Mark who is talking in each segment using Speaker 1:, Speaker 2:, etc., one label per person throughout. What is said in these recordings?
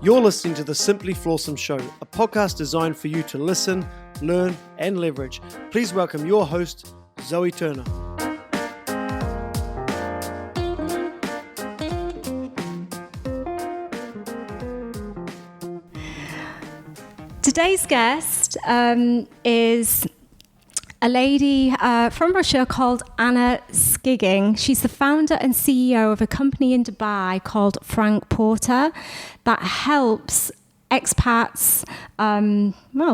Speaker 1: You're listening to the Simply Flawsome Show, a podcast designed for you to listen, learn, and leverage. Please welcome your host, Zoe Turner.
Speaker 2: Today's guest is a lady from Russia called Anna Skigin. She's the founder and CEO of a company in Dubai called Frank Porter that helps expats,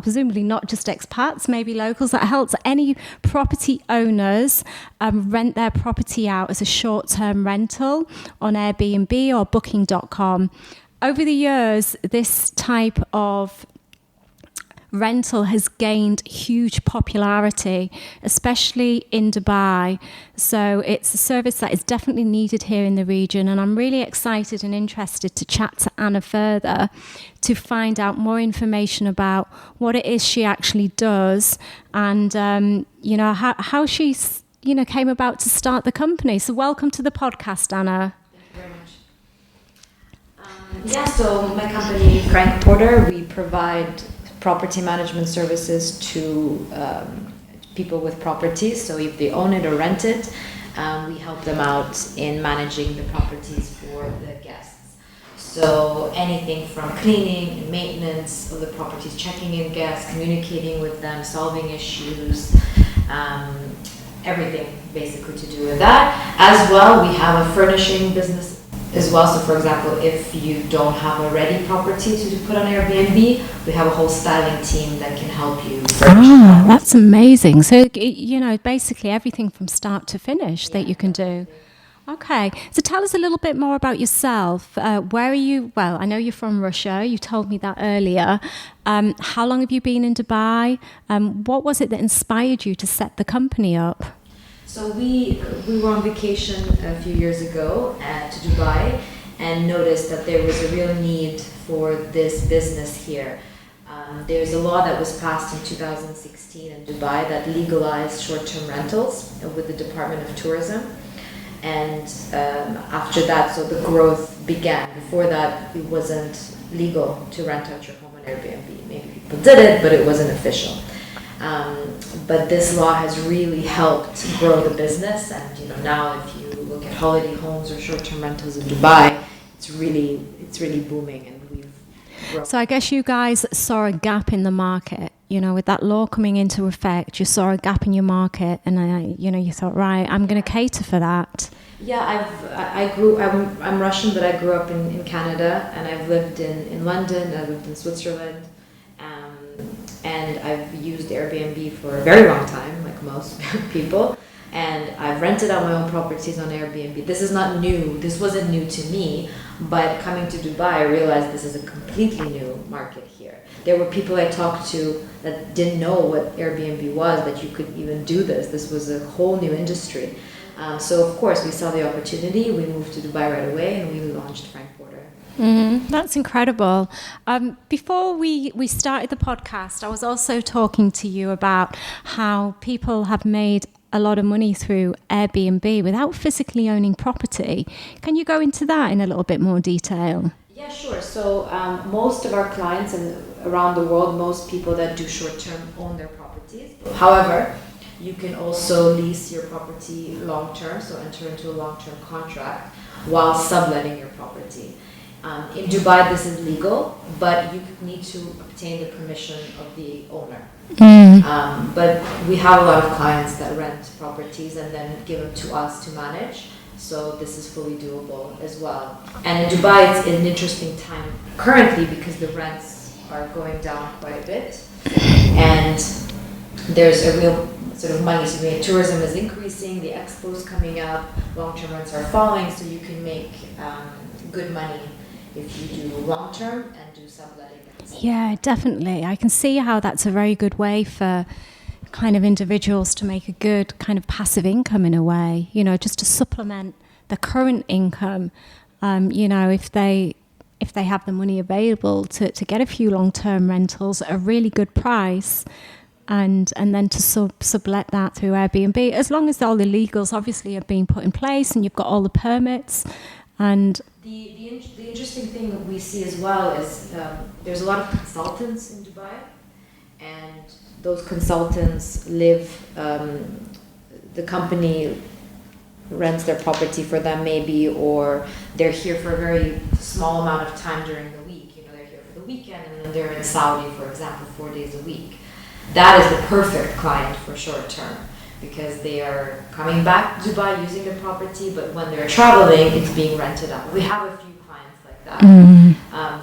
Speaker 2: presumably not just expats, maybe locals, that helps any property owners rent their property out as a short-term rental on Airbnb or Booking.com. Over the years, this type of rental has gained huge popularity, especially in Dubai. So it's a service that is definitely needed here in the region. And I'm really excited and interested to chat to Anna further to find out more information about what it is she actually does and, how she, came about to start the company. So welcome to the podcast, Anna.
Speaker 3: Thank you very much. So my company, Frank Porter, we provide property management services to people with properties. So if they own it or rent it, we help them out in managing the properties for the guests. So anything from cleaning and maintenance of the properties, checking in guests, communicating with them, solving issues, everything basically to do with that. As well, we have a furnishing business as well. So for example, if you don't have a ready property to put on Airbnb, we have a whole styling team that can help you furnish.
Speaker 2: That's amazing. So, basically everything from start to finish that you can do. Okay. So tell us a little bit more about yourself. Where are you? Well, I know you're from Russia. You told me that earlier. How long have you been in Dubai? What was it that inspired you to set the company up?
Speaker 3: So we were on vacation a few years ago to Dubai and noticed that there was a real need for this business here. There's a law that was passed in 2016 in Dubai that legalized short-term rentals with the Department of Tourism. And after that, so the growth began. Before that, it wasn't legal to rent out your home on Airbnb. Maybe people did it, but it wasn't official. But this law has really helped grow the business, and now if you look at holiday homes or short-term rentals in Dubai, it's really booming, and we've grown.
Speaker 2: So I guess you guys saw a gap in the market, with that law coming into effect. You saw a gap in your market, and you thought, right, I'm going to cater for that.
Speaker 3: Yeah, I'm Russian, but I grew up in Canada, and I've lived in London. I lived in Switzerland. And I've used Airbnb for a very long time, like most people. And I've rented out my own properties on Airbnb. This is not new. This wasn't new to me. But coming to Dubai, I realized this is a completely new market here. There were people I talked to that didn't know what Airbnb was, that you could even do this. This was a whole new industry. So, of course, we saw the opportunity. We moved to Dubai right away, and we launched Frank Porter.
Speaker 2: That's incredible. Before we started the podcast, I was also talking to you about how people have made a lot of money through Airbnb without physically owning property. Can you go into that in a little bit more detail?
Speaker 3: Yeah, sure. So most of our clients and around the world, most people that do short-term own their properties. However, you can also lease your property long-term, so enter into a long-term contract while subletting your property. In Dubai, this is legal, but you need to obtain the permission of the owner. But we have a lot of clients that rent properties and then give them to us to manage. So this is fully doable as well. And in Dubai, it's an interesting time currently because the rents are going down quite a bit. And there's a real sort of money. So tourism is increasing, the expo's coming up, long-term rents are falling, so you can make good money if you do long-term and do subletting.
Speaker 2: Yeah, definitely. I can see how that's a very good way for kind of individuals to make a good kind of passive income in a way, just to supplement the current income. If they have the money available to get a few long-term rentals at a really good price, and then to sublet that through Airbnb, as long as all the legals obviously have been put in place and you've got all the permits. And
Speaker 3: The interesting thing that we see as well is there's a lot of consultants in Dubai, and those consultants live, the company rents their property for them maybe, or they're here for a very small amount of time during the week. You know, they're here for the weekend and then they're in Saudi, for example, 4 days a week. That is the perfect client for short term, because they are coming back to Dubai using the property, but when they're traveling, it's being rented out. We have a few clients like that.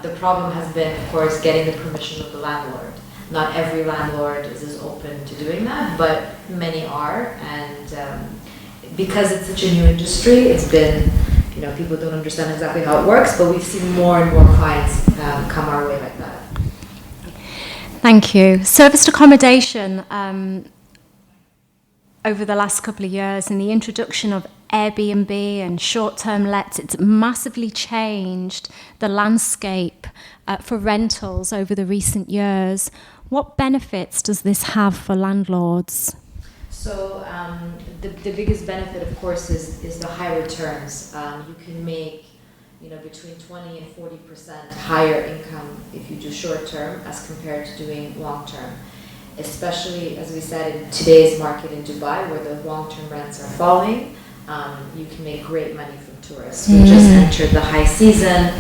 Speaker 3: The problem has been, of course, getting the permission of the landlord. Not every landlord is as open to doing that, but many are. And because it's such a new industry, it's been, you know, people don't understand exactly how it works, but we've seen more and more clients come our way like that.
Speaker 2: thank you. Serviced accommodation, over the last couple of years, and the introduction of Airbnb and short-term lets, it's massively changed the landscape for rentals over the recent years. What benefits does this have for landlords?
Speaker 3: So the biggest benefit, of course, is the high returns. You can make, you know, between 20 and 40% higher income if you do short term as compared to doing long term. Especially, as we said, in today's market in Dubai, where the long-term rents are falling, you can make great money from tourists. We just entered the high season.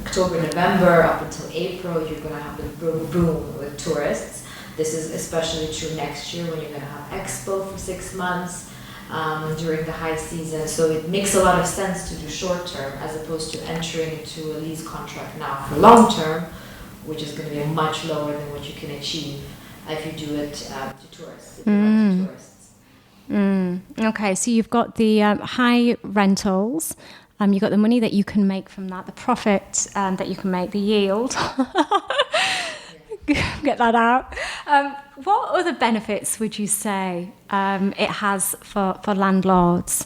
Speaker 3: October, November, up until April, you're going to have the boom with tourists. This is especially true next year when you're going to have Expo for 6 months during the high season. So it makes a lot of sense to do short term as opposed to entering into a lease contract now for long term, which is going to be much lower than what you can achieve if you do it to tourists. If you rent to tourists.
Speaker 2: Okay, so you've got the high rentals. You've got the money that you can make from that, the profit that you can make, the yield. Get that out. What other benefits would you say it has for landlords?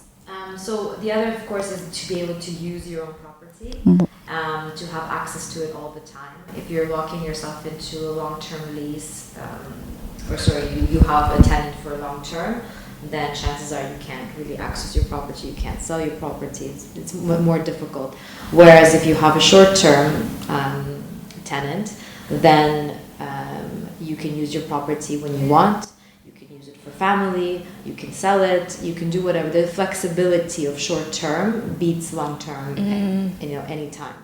Speaker 3: So the other, of course, is to be able to use your own property, to have access to it all the time. If you're locking yourself into a long-term lease, you have a tenant for a long term, then chances are you can't really access your property, you can't sell your property, it's more difficult. Whereas if you have a short-term tenant, then you can use your property when you want, you can use it for family, you can sell it, you can do whatever. The flexibility of short-term beats long-term, any time.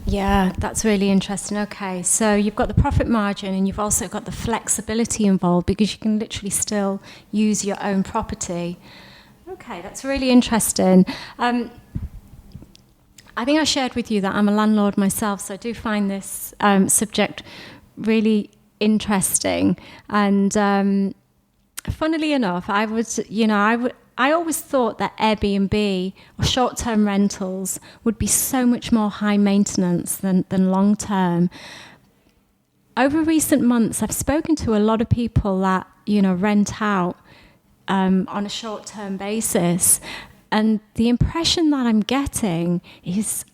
Speaker 2: Yeah, that's really interesting. Okay, so you've got the profit margin and you've also got the flexibility involved because you can literally still use your own property. Okay, that's really interesting. I think I shared with you that I'm a landlord myself, so I do find this subject really interesting. And funnily enough, I always thought that Airbnb or short-term rentals would be so much more high maintenance than long-term. Over recent months, I've spoken to a lot of people that, rent out on a short-term basis. And the impression that I'm getting is,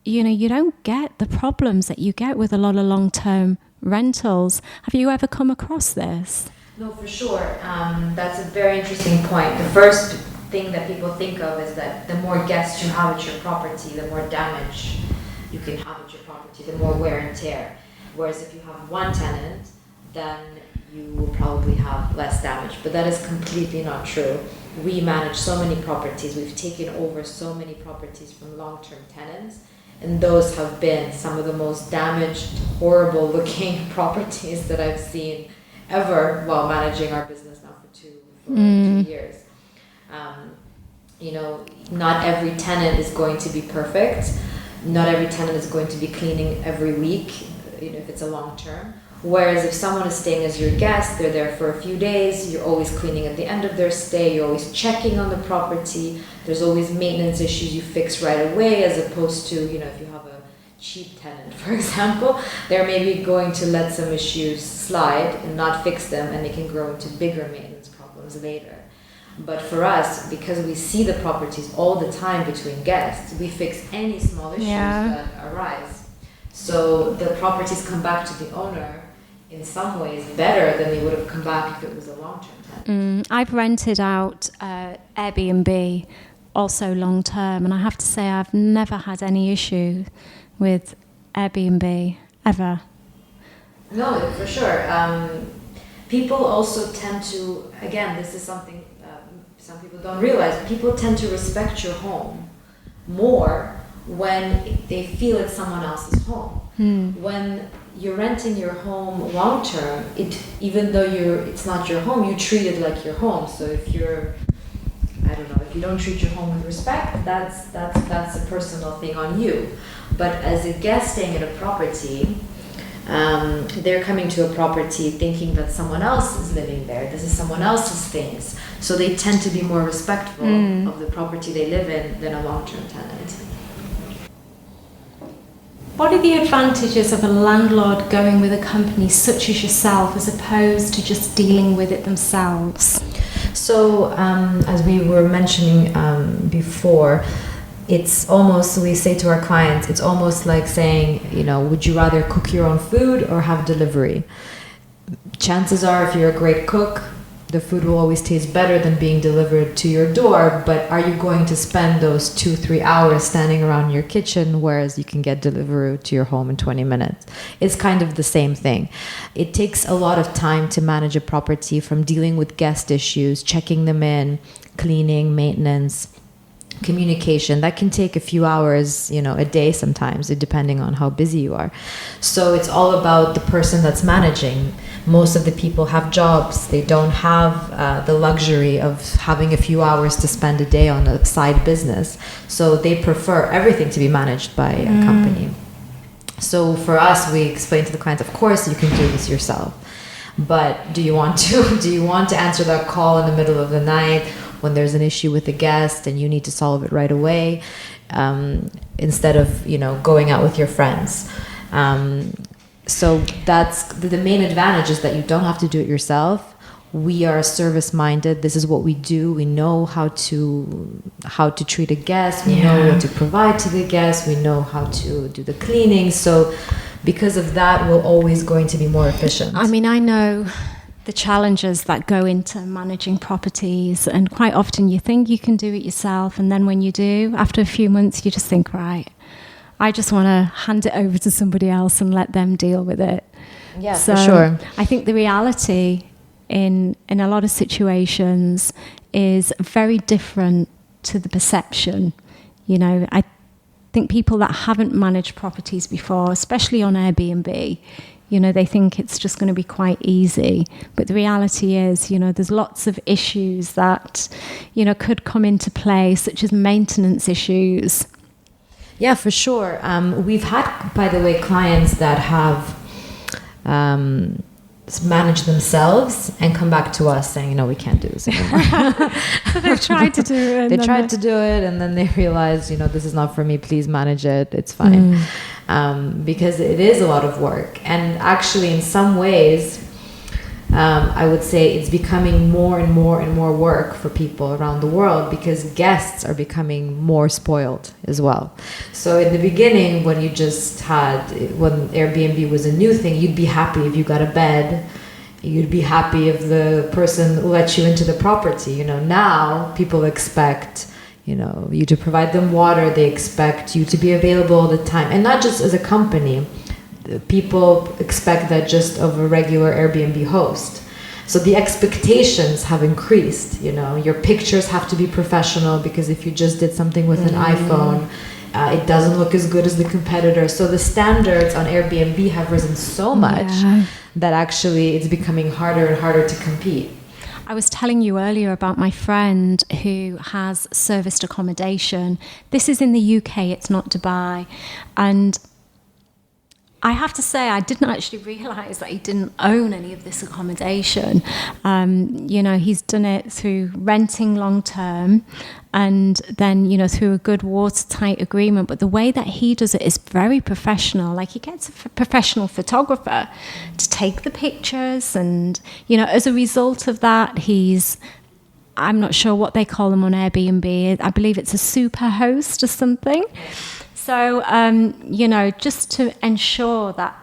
Speaker 2: you don't get the problems that you get with a lot of long-term rentals. Have you ever come across this?
Speaker 3: No, for sure. That's a very interesting point. The first thing that people think of is that the more guests you have at your property, the more damage you can have at your property, the more wear and tear. Whereas if you have one tenant, then you will probably have less damage. But that is completely not true. We manage so many properties. We've taken over so many properties from long-term tenants, and those have been some of the most damaged, horrible-looking properties that I've seen ever while managing our business now for 2 years. Not every tenant is going to be perfect. Not every tenant is going to be cleaning every week, if it's a long term. Whereas if someone is staying as your guest, they're there for a few days, you're always cleaning at the end of their stay, you're always checking on the property, there's always maintenance issues you fix right away, as opposed to, if you have a cheap tenant, for example, they're maybe going to let some issues slide and not fix them, and they can grow into bigger maintenance problems later. But for us, because we see the properties all the time between guests, we fix any small issues that arise. So the properties come back to the owner in some ways better than they would have come back if it was a long-term tenant.
Speaker 2: I've rented out Airbnb also long term. And I have to say, I've never had any issue with Airbnb ever.
Speaker 3: No, for sure. People also tend to, again, this is something some people don't realize, people tend to respect your home more when they feel it's someone else's home. When you're renting your home long term, even though it's not your home, you treat it like your home. So if you're, I don't know, if you don't treat your home with respect, that's a personal thing on you. But as a guest staying at a property, they're coming to a property thinking that someone else is living there. This is someone else's things. So they tend to be more respectful of the property they live in than a long-term tenant.
Speaker 2: What are the advantages of a landlord going with a company such as yourself as opposed to just dealing with it themselves?
Speaker 3: So, as we were mentioning before, it's almost, we say to our clients, it's almost like saying, would you rather cook your own food or have delivery? Chances are, if you're a great cook, the food will always taste better than being delivered to your door, but are you going to spend those 2-3 hours standing around your kitchen, whereas you can get delivery to your home in 20 minutes? It's kind of the same thing. It takes a lot of time to manage a property, from dealing with guest issues, checking them in, cleaning, maintenance, communication. That can take a few hours, a day sometimes, depending on how busy you are. So it's all about the person that's managing. Most of the people have jobs. They don't have the luxury of having a few hours to spend a day on a side business. So they prefer everything to be managed by a company. So for us, we explain to the clients, of course, you can do this yourself. But do you want to answer that call in the middle of the night when there's an issue with a guest and you need to solve it right away, instead of, going out with your friends? So that's the main advantage, is that you don't have to do it yourself. We are service-minded. This is what we do. We know how to treat a guest. We know what to provide to the guest. We know how to do the cleaning. So because of that, we're always going to be more efficient.
Speaker 2: I mean, I know the challenges that go into managing properties, and quite often you think you can do it yourself, and then when you do, after a few months, you just think, right, I just want to hand it over to somebody else and let them deal with it.
Speaker 3: Yeah, so, for sure.
Speaker 2: I think the reality in a lot of situations is very different to the perception. I think people that haven't managed properties before, especially on Airbnb, they think it's just going to be quite easy. But the reality is, there's lots of issues that, could come into play, such as maintenance issues.
Speaker 3: Yeah, for sure. We've had, by the way, clients that have managed themselves and come back to us saying, we can't do this anymore.
Speaker 2: They've tried to do it.
Speaker 3: They tried to do it, and then they realized, this is not for me. Please manage it. It's fine. Because it is a lot of work. And actually, in some ways, I would say it's becoming more and more and more work for people around the world, because guests are becoming more spoiled as well. So in the beginning, when Airbnb was a new thing, you'd be happy if you got a bed. You'd be happy if the person let you into the property. Now people expect, you to provide them water. They expect you to be available all the time. And not just as a company. People expect that just of a regular Airbnb host. So the expectations have increased. Your pictures have to be professional, because if you just did something with an iPhone, it doesn't look as good as the competitor. So the standards on Airbnb have risen so much that actually it's becoming harder and harder to compete.
Speaker 2: I was telling you earlier about my friend who has serviced accommodation. This is in the UK, it's not Dubai. And I have to say, I didn't actually realise that he didn't own any of this accommodation. He's done it through renting long term, and then, through a good watertight agreement. But the way that he does it is very professional. Like, he gets a professional photographer to take the pictures, and, as a result of that, I'm not sure what they call them on Airbnb. I believe it's a super host or something. So, just to ensure that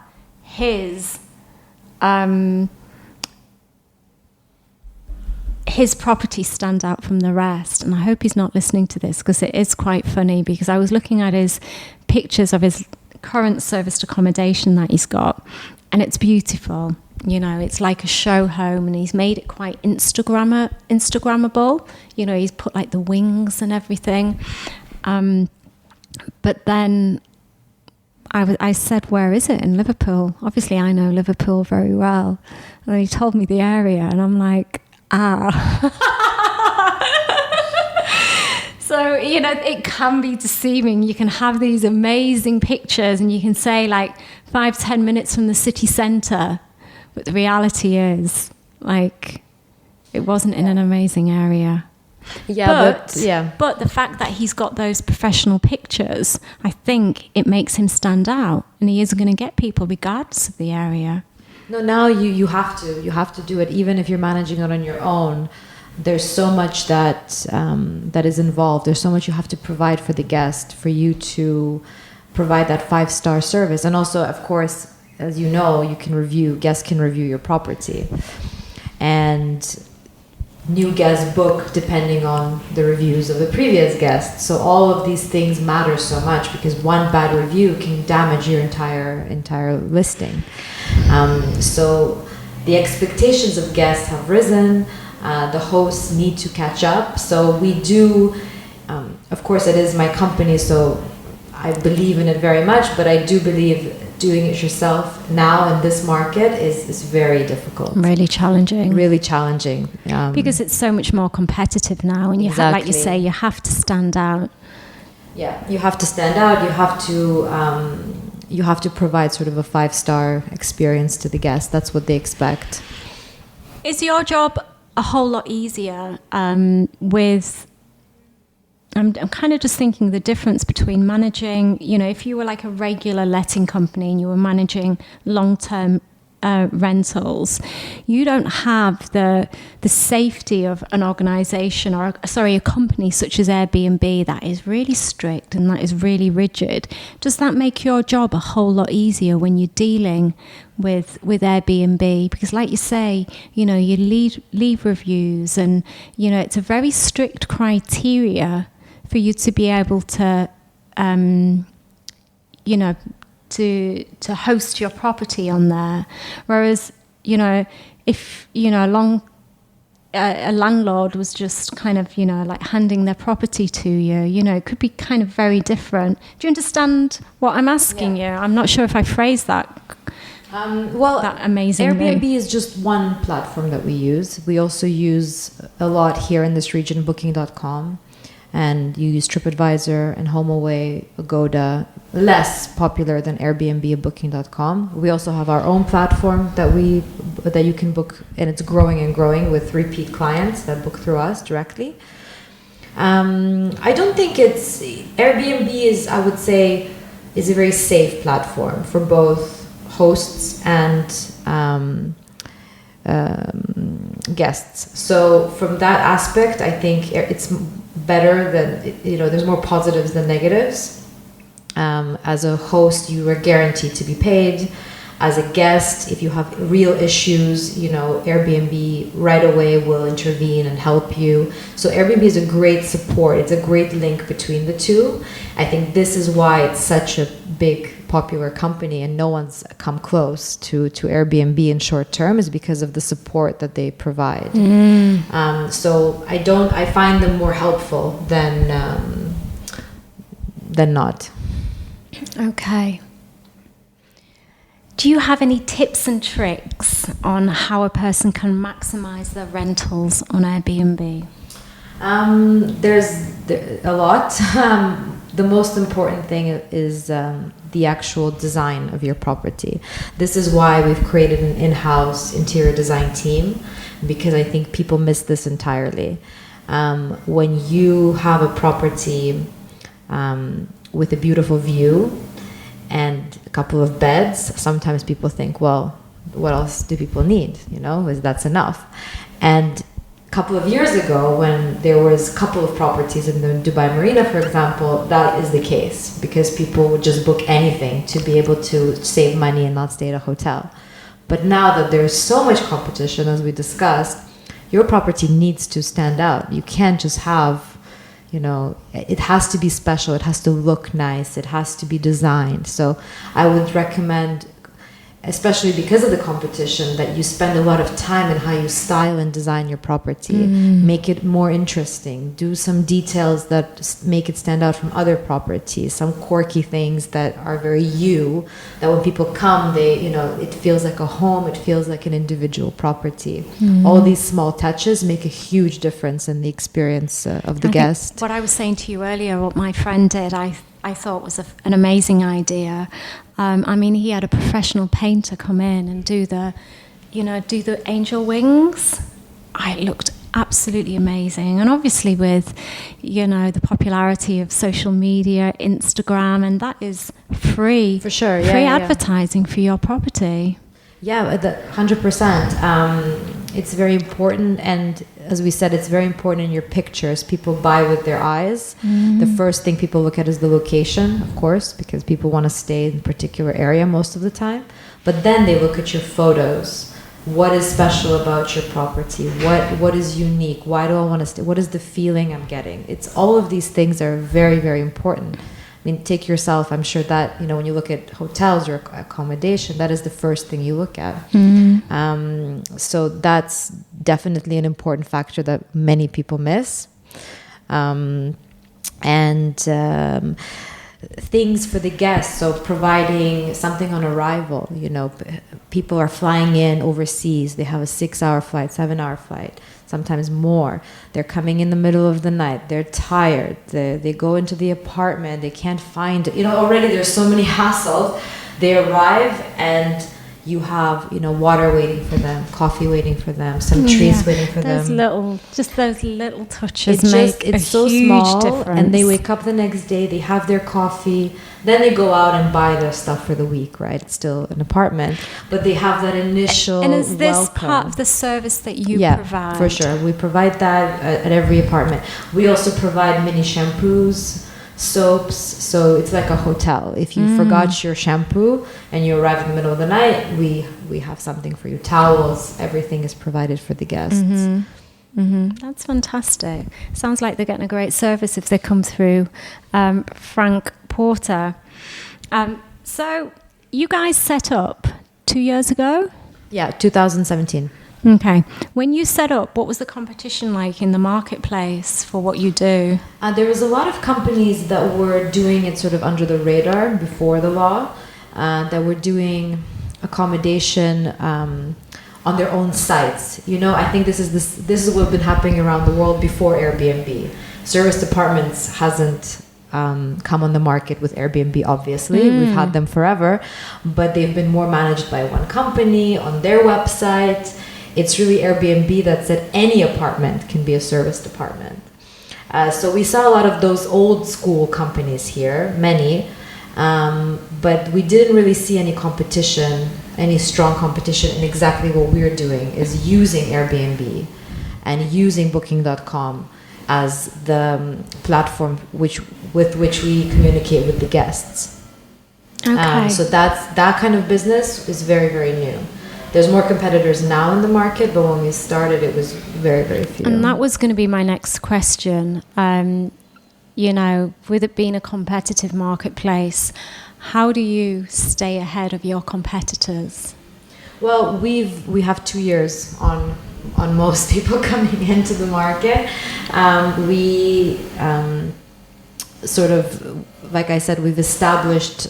Speaker 2: his properties stand out from the rest. And I hope he's not listening to this, because it is quite funny, because I was looking at his pictures of his current serviced accommodation that he's got, and it's beautiful. You know, it's like a show home, and he's made it quite Instagrammable. You know, he's put like the wings and everything. But then I said, where is it? In Liverpool. Obviously, I know Liverpool very well. And he told me the area, and I'm like, So, you know, it can be deceiving. You can have these amazing pictures, and you can say like 5-10 minutes from the city centre. But the reality is, like, it wasn't in an amazing area.
Speaker 3: Yeah,
Speaker 2: but the fact that he's got those professional pictures, I think it makes him stand out, and he is going to get people regardless of the area.
Speaker 3: No, now you have to do it, even if you're managing it on your own. There's so much that is involved. There's so much you have to provide for the guest for you to provide that 5-star service. And also, of course, as you know, guests can review your property, and new guests book depending on the reviews of the previous guests. So all of these things matter so much, because one bad review can damage your entire listing. So the expectations of guests have risen. The hosts need to catch up. So we do, of course, it is my company, so I believe in it very much, but I do believe doing it yourself now in this market is very difficult.
Speaker 2: Really challenging.
Speaker 3: Really challenging.
Speaker 2: Because it's so much more competitive now, and you have, like you say, you have to stand out.
Speaker 3: Yeah, you have to stand out. You have to provide sort of a 5-star experience to the guests. That's what they expect.
Speaker 2: Is your job a whole lot easier with... I'm kind of just thinking the difference between managing, you know, if you were like a regular letting company and you were managing long-term rentals, you don't have the safety of an organization or a company such as Airbnb that is really strict and that is really rigid. Does that make your job a whole lot easier when you're dealing with Airbnb? Because like you say, you know, you leave reviews, and you know, it's a very strict criteria for you to be able to, you know, to host your property on there. Whereas, you know, if, you know, a landlord was just kind of, you know, like handing their property to you, you know, it could be kind of very different. Do you understand what I'm asking you? I'm not sure if I phrased that. That amazingly.
Speaker 3: Airbnb is just one platform that we use. We also use a lot here in this region, Booking.com. And you use TripAdvisor and HomeAway, Agoda, less popular than Airbnb and Booking.com. We also have our own platform that you can book, and it's growing and growing with repeat clients that book through us directly. I don't think Airbnb is, I would say, is a very safe platform for both hosts and guests. So from that aspect, I think it's better than, you know, there's more positives than negatives. As a host, you are guaranteed to be paid. As a guest, if you have real issues, you know, Airbnb right away will intervene and help you. So Airbnb is a great support. It's a great link between the two. I think this is why it's such a big, popular company, and no one's come close to Airbnb in short term, is because of the support that they provide. So I find them more helpful than not.
Speaker 2: Okay. Do you have any tips and tricks on how a person can maximize their rentals on Airbnb?
Speaker 3: There's a lot. The most important thing is the actual design of your property. This is why we've created an in-house interior design team, because I think people miss this entirely. When you have a property with a beautiful view and a couple of beds, sometimes people think, well, what else do people need? You know, that's enough. And a couple of years ago, when there was a couple of properties in the Dubai Marina, for example, that is the case, because people would just book anything to be able to save money and not stay at a hotel. But now that there's so much competition, as we discussed, your property needs to stand out. You can't just have, it has to be special. It has to look nice. It has to be designed. So I would recommend, especially because of the competition, that you spend a lot of time in how you style and design your property. Make it more interesting. Do some details that make it stand out from other properties. Some quirky things that are very you, that when people come, it feels like a home. It feels like an individual property. All these small touches make a huge difference in the experience of the guest.
Speaker 2: What I was saying to you earlier, what my friend did, I thought was an amazing idea. He had a professional painter come in and do the angel wings. It looked absolutely amazing. And obviously with, the popularity of social media, Instagram, and that is free.
Speaker 3: For sure,
Speaker 2: free advertising for your property.
Speaker 3: Yeah, 100%. It's very important, and as we said, it's very important in your pictures. People buy with their eyes. The first thing people look at is the location, of course, because people want to stay in a particular area most of the time. But then they look at your photos. What is special about your property? What is unique? Why do I want to stay? What is the feeling I'm getting? It's all of these things are very, very important. Take yourself, I'm sure that, when you look at hotels or accommodation, that is the first thing you look at. So that's definitely an important factor that many people miss. Things for the guests, so providing something on arrival. People are flying in overseas. They have a 6-hour flight, 7-hour flight, sometimes more. They're coming in the middle of the night. They're tired. They go into the apartment. They can't find it. Already there's so many hassles. They arrive and you have, water waiting for them, coffee waiting for them, some trees waiting for them.
Speaker 2: Those little touches make a
Speaker 3: so
Speaker 2: huge
Speaker 3: small,
Speaker 2: difference.
Speaker 3: and they wake up the next day, they have their coffee, then they go out and buy their stuff for the week, right? It's still an apartment, but they have that initial
Speaker 2: And is this
Speaker 3: welcome.
Speaker 2: part of the service that you provide?
Speaker 3: For sure. We provide that at every apartment. We also provide mini shampoos, soaps, so it's like a hotel. If you forgot your shampoo and you arrive in the middle of the night, we have something for you. Towels, everything is provided for the guests.
Speaker 2: That's fantastic. Sounds like they're getting a great service if they come through Frank Porter. So you guys set up 2 years ago?
Speaker 3: Yeah, 2017.
Speaker 2: Okay. When you set up, what was the competition like in the marketplace for what you do?
Speaker 3: There was a lot of companies that were doing it sort of under the radar before the law, that were doing accommodation on their own sites. I think this is what's been happening around the world before Airbnb. Service departments hasn't come on the market with Airbnb, obviously. We've had them forever, but they've been more managed by one company on their website. It's really Airbnb that said any apartment can be a service department. So we saw a lot of those old school companies here, many, but we didn't really see any competition, any strong competition in exactly what we're doing, is using Airbnb and using Booking.com as the platform with which we communicate with the guests.
Speaker 2: Okay.
Speaker 3: So that kind of business is very, very new. There's more competitors now in the market, but when we started, it was very, very few.
Speaker 2: And that was going to be my next question. With it being a competitive marketplace, how do you stay ahead of your competitors?
Speaker 3: Well, we have 2 years on most people coming into the market. We sort of, like I said, we've established,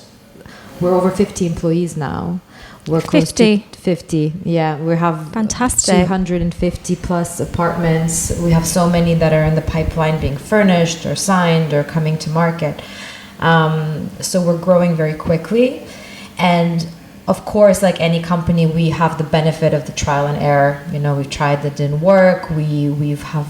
Speaker 3: we're over 50 employees now. We're close to 50. Yeah, we have
Speaker 2: fantastic
Speaker 3: 250 plus apartments. We have so many that are in the pipeline being furnished or signed or coming to market. So we're growing very quickly. And of course, like any company, we have the benefit of the trial and error. We've tried that didn't work. We've have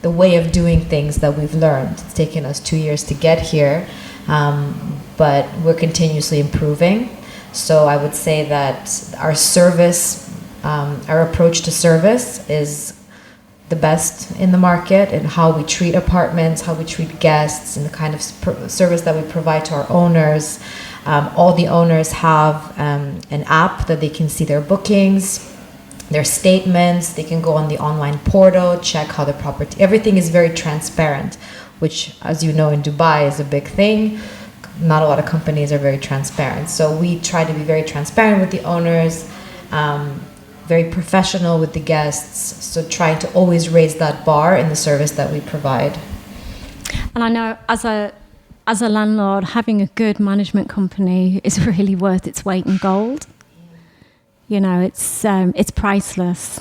Speaker 3: the way of doing things that we've learned. It's taken us 2 years to get here, but we're continuously improving. So I would say that our service, our approach to service is the best in the market, and how we treat apartments, how we treat guests, and the kind of service that we provide to our owners. All the owners have an app that they can see their bookings. their statements. They can go on the online portal, check how the property, everything is very transparent, which, as you know, in Dubai is a big thing. Not a lot of companies are very transparent. So we try to be very transparent with the owners, very professional with the guests. So trying to always raise that bar in the service that we provide.
Speaker 2: And I know as a landlord, having a good management company is really worth its weight in gold. You know, it's priceless.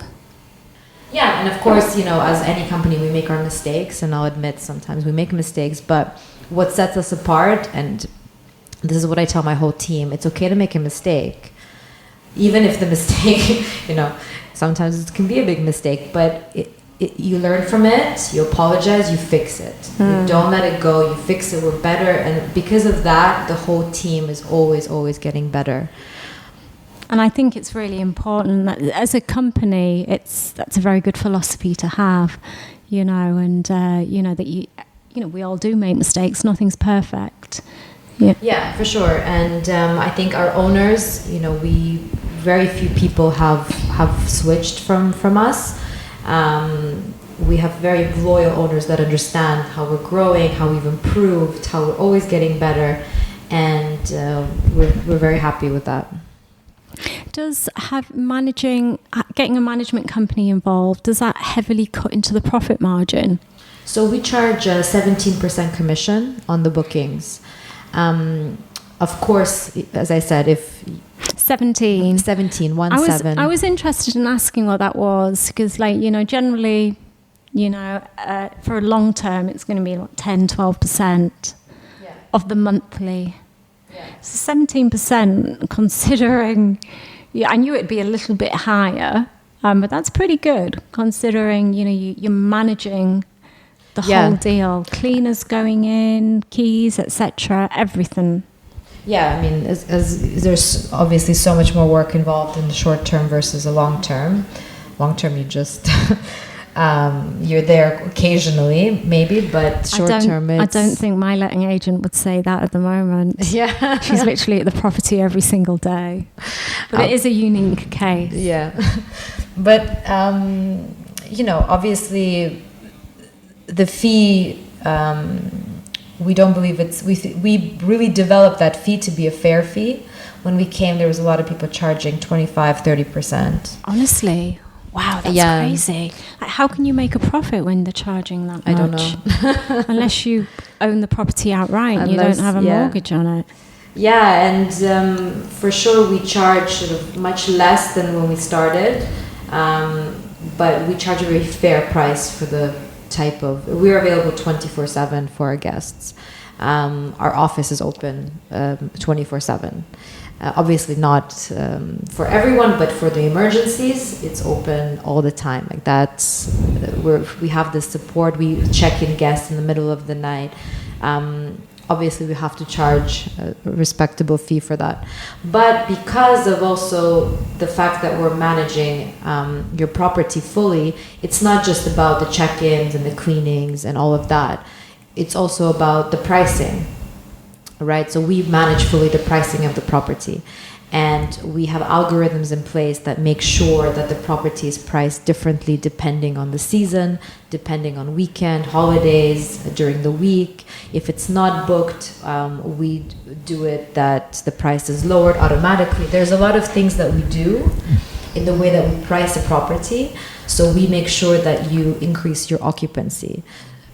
Speaker 3: Yeah, and of course, you know, as any company, we make our mistakes, and I'll admit sometimes we make mistakes, but what sets us apart, and this is what I tell my whole team, it's okay to make a mistake. Even if the mistake, you know, sometimes it can be a big mistake, but you learn from it, you apologize, you fix it. You don't let it go, you fix it, we're better, and because of that, the whole team is always getting better.
Speaker 2: And I think it's really important that as a company, that's a very good philosophy to have, you know, and you know that you know we all do make mistakes. Nothing's perfect.
Speaker 3: Yeah, for sure. And I think our owners, you know, very few people have switched from us. We have very loyal owners that understand how we're growing, how we've improved, how we're always getting better, and we're very happy with that.
Speaker 2: Does getting a management company involved, does that heavily cut into the profit margin?
Speaker 3: So we charge a 17% commission on the bookings. Of course, as I said, if
Speaker 2: 17,
Speaker 3: 17.
Speaker 2: I was interested in asking what that was, because, like, you know, generally, you know, for a long term, it's going to be like 10-12% of the monthly. Yeah. So 17%, considering, I knew it'd be a little bit higher, but that's pretty good considering, you know, you're managing the whole deal, cleaners going in, keys, etc., everything.
Speaker 3: Yeah, I mean, as there's obviously so much more work involved in the short term versus a long term. Long term, you just you're there occasionally, maybe, but short term,
Speaker 2: I don't think my letting agent would say that at the moment. Yeah, she's literally at the property every single day. But it is a unique case.
Speaker 3: Yeah, but you know, obviously, the fee. We don't believe we really developed that fee to be a fair fee. When we came, there was a lot of people charging 25-30%.
Speaker 2: Honestly, wow, that's crazy. Like, how can you make a profit when they're charging that much?
Speaker 3: I don't know.
Speaker 2: Unless you own the property outright and you don't have a mortgage on it. Yeah,
Speaker 3: and for sure we charge sort of much less than when we started, but we charge a very fair price for the type of, we're available 24/7 for our guests. Our office is open 24/7. Obviously not for everyone, but for the emergencies, it's open all the time. Like that's, we have the support. We check in guests in the middle of the night. Obviously, we have to charge a respectable fee for that. But because of also the fact that we're managing your property fully, it's not just about the check-ins and the cleanings and all of that. It's also about the pricing, right? So we manage fully the pricing of the property. And we have algorithms in place that make sure that the property is priced differently depending on the season, depending on weekend, holidays, during the week. If it's not booked, we do it that the price is lowered automatically. There's a lot of things that we do in the way that we price a property. So we make sure that you increase your occupancy.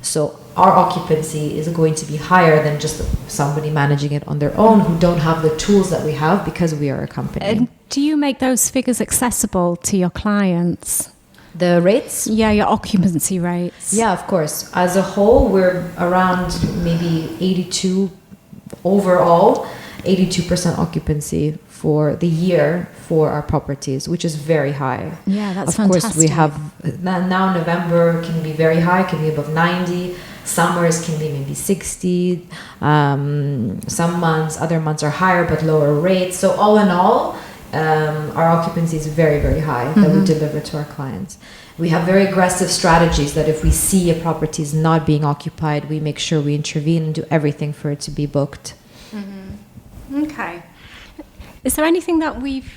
Speaker 3: So our occupancy is going to be higher than just somebody managing it on their own who don't have the tools that we have because we are a company.
Speaker 2: And do you make those figures accessible to your clients?
Speaker 3: The rates?
Speaker 2: Yeah, your occupancy rates.
Speaker 3: Yeah, of course. As a whole, we're around maybe 82 overall, 82% occupancy for the year for our properties, which is very high.
Speaker 2: Yeah, that's
Speaker 3: fantastic. Of course, we have now November can be very high, can be above 90. Summers can be maybe 60. Some months, other months are higher but lower rates. So all in all, our occupancy is very, very high that we deliver to our clients. We have very aggressive strategies that if we see a property is not being occupied, we make sure we intervene and do everything for it to be booked.
Speaker 2: Okay. Is there anything that we've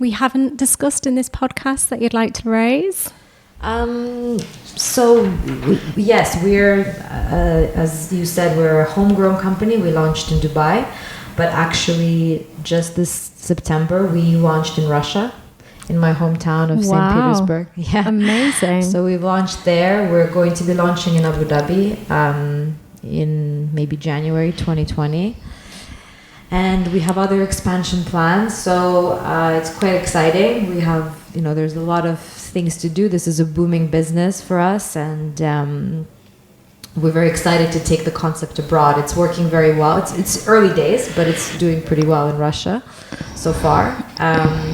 Speaker 2: we haven't discussed in this podcast that you'd like to raise?
Speaker 3: Yes, we're, as you said, we're a homegrown company. We launched in Dubai, but actually just this September, we launched in Russia, in my hometown of St. Petersburg. Yeah.
Speaker 2: Amazing.
Speaker 3: So we've launched there. We're going to be launching in Abu Dhabi in maybe January 2020. And we have other expansion plans, so it's quite exciting. We have, there's a lot of things to do. This is a booming business for us, and we're very excited to take the concept abroad. It's working very well. It's early days, but it's doing pretty well in Russia so far.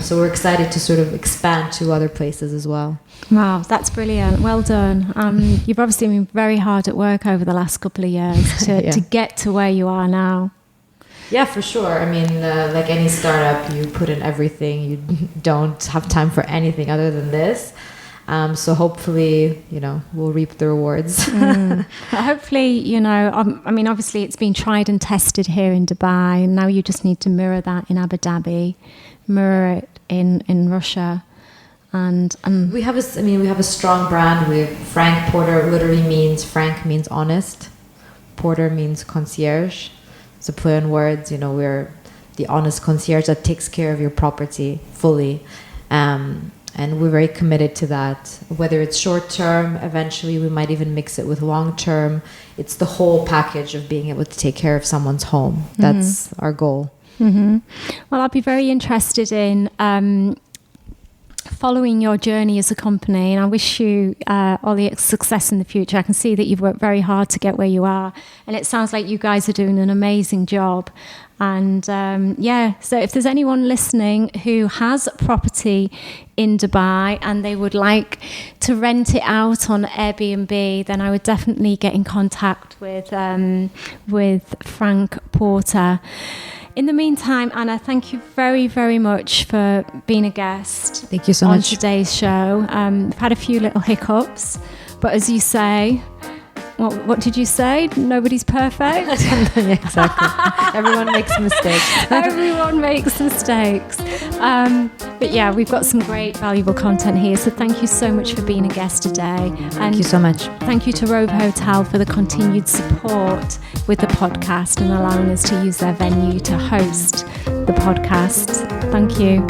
Speaker 3: So we're excited to sort of expand to other places as well.
Speaker 2: Wow, that's brilliant. Well done. You've obviously been very hard at work over the last couple of years to get to where you are now.
Speaker 3: Yeah, for sure. I mean, like any startup, you put in everything. You don't have time for anything other than this. So hopefully, we'll reap the rewards.
Speaker 2: Hopefully, obviously it's been tried and tested here in Dubai. And now you just need to mirror that in Abu Dhabi, mirror it in Russia. And
Speaker 3: we have a strong brand. Frank Porter Frank means honest. Porter means concierge. It's a play on words. We're the honest concierge that takes care of your property fully. And we're very committed to that. Whether it's short term, eventually we might even mix it with long term. It's the whole package of being able to take care of someone's home. That's our goal.
Speaker 2: Mm-hmm. Well, I'd be very interested in following your journey as a company, and I wish you all the success in the future. I can see that you've worked very hard to get where you are, and it sounds like you guys are doing an amazing job. And so if there's anyone listening who has property in Dubai and they would like to rent it out on Airbnb, then I would definitely get in contact with Frank Porter. In the meantime, Anna, thank you very, very much for being a guest.
Speaker 3: Thank you so
Speaker 2: on
Speaker 3: much.
Speaker 2: Today's show. I've had a few little hiccups, but as you say, what did you say? Nobody's perfect?
Speaker 3: Exactly. Everyone makes mistakes.
Speaker 2: Everyone makes mistakes. But yeah, we've got some great, valuable content here. So thank you so much for being a guest today.
Speaker 3: Thank you so much.
Speaker 2: Thank you to Rove Hotel for the continued support with the podcast and allowing us to use their venue to host the podcast. Thank you.